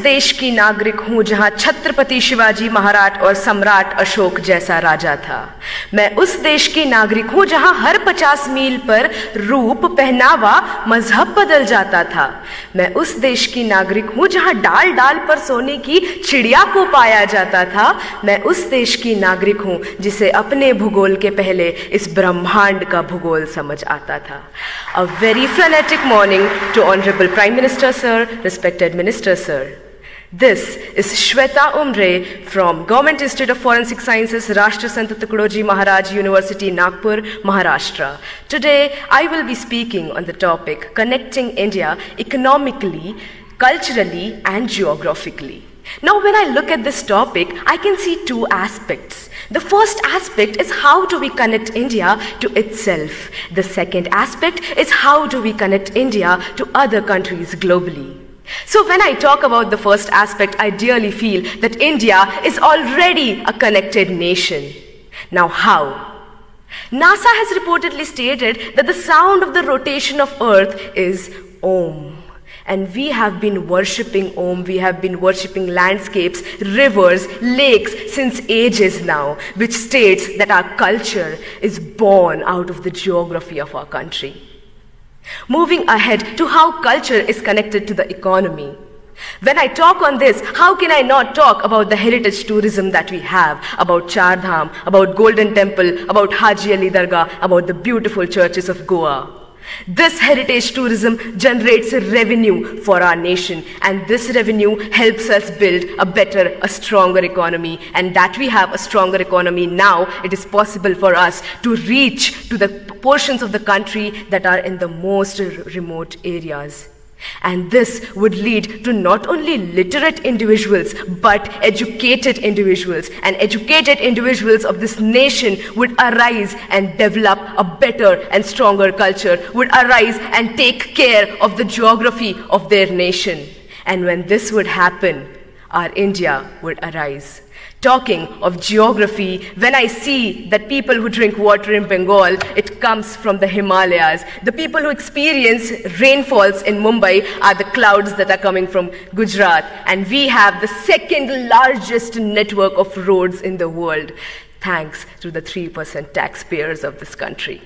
देश की नागरिक हूं जहां छत्रपति शिवाजी महाराज और सम्राट अशोक जैसा राजा था। मैं उस देश की नागरिक हूं जहां हर 50 मील पर रूप, पहनावा, मजहब बदल जाता था। मैं उस देश की नागरिक हूं जहां डाल डाल पर सोने की चिड़िया को पाया जाता था। मैं उस देश की नागरिक हूं जिसे अपने भूगोल के पहले इस ब्रह्मांड का भूगोल समझ आता था। A very frenetic morning to Honorable Prime Minister Sir, respected Minister Sir. This is Shweta Umre from Government Institute of Forensic Sciences, Rashtra Sant Tukadoji Maharaj University, Nagpur, Maharashtra. Today, I will be speaking on the topic connecting India economically, culturally, and geographically. Now, when I look at this topic, I can see two aspects. The first aspect is how do we connect India to itself. The second aspect is how do we connect India to other countries globally. So when I talk about the first aspect, I dearly feel that India is already a connected nation. Now how? NASA has reportedly stated that the sound of the rotation of Earth is Om. And we have been worshipping Om, we have been worshipping landscapes, rivers, lakes since ages now, which states that our culture is born out of the geography of our country. Moving ahead to how culture is connected to the economy. When I talk on this, how can I not talk about the heritage tourism that we have, about Char Dham, about Golden Temple, about Haji Ali Dargah, about the beautiful churches of Goa. This heritage tourism generates revenue for our nation, and this revenue helps us build a better, a stronger economy. And that we have a stronger economy now, it is possible for us to reach to the portions of the country that are in the most remote areas. And this would lead to not only literate individuals, but educated individuals. And educated individuals of this nation would arise and develop a better and stronger culture, would arise and take care of the geography of their nation. And when this would happen, our India would arise. Talking of geography, when I see that people who drink water in Bengal, it comes from the Himalayas. The people who experience rainfalls in Mumbai are the clouds that are coming from Gujarat. And we have the second largest network of roads in the world, thanks to the 3% taxpayers of this country.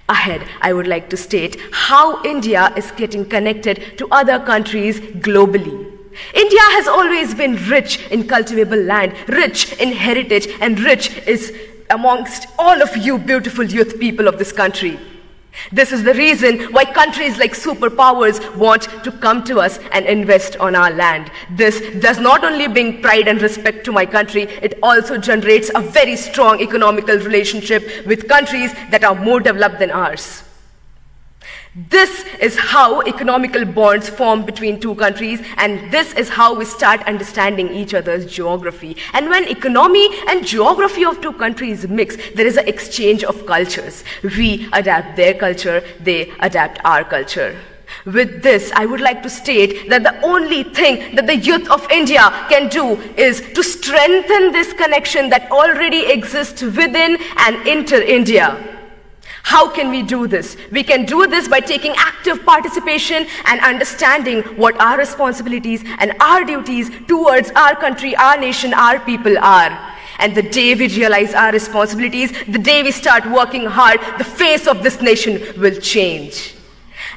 Ahead, I would like to state how India is getting connected to other countries globally. India has always been rich in cultivable land, rich in heritage, and rich is amongst all of you beautiful youth people of this country. This is the reason why countries like superpowers want to come to us and invest on our land. This does not only bring pride and respect to my country, it also generates a very strong economical relationship with countries that are more developed than ours. This is how economical bonds form between two countries, and this is how we start understanding each other's geography. And when economy and geography of two countries mix, there is an exchange of cultures. We adapt their culture, they adapt our culture. With this, I would like to state that the only thing that the youth of India can do is to strengthen this connection that already exists within and inter India. How can we do this? We can do this by taking active participation and understanding what our responsibilities and our duties towards our country, our nation, our people are. And the day we realize our responsibilities, the day we start working hard, the face of this nation will change.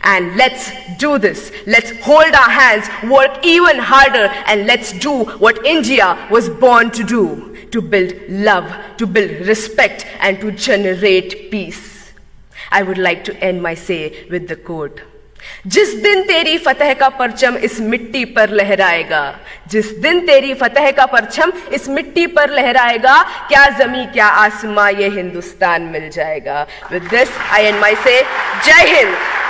And let's do this. Let's hold our hands, work even harder, and let's do what India was born to do, to build love, to build respect, and to generate peace. I would like to end my say with the quote. जिस दिन तेरी फतह का परचम इस मिट्टी पर लहराएगा, जिस दिन तेरी फतह का परचम इस मिट्टी पर लहराएगा, क्या ज़मीं क्या आसमां ये हिंदुस्तान मिल जाएगा. With this, I end my say. Jai Hind.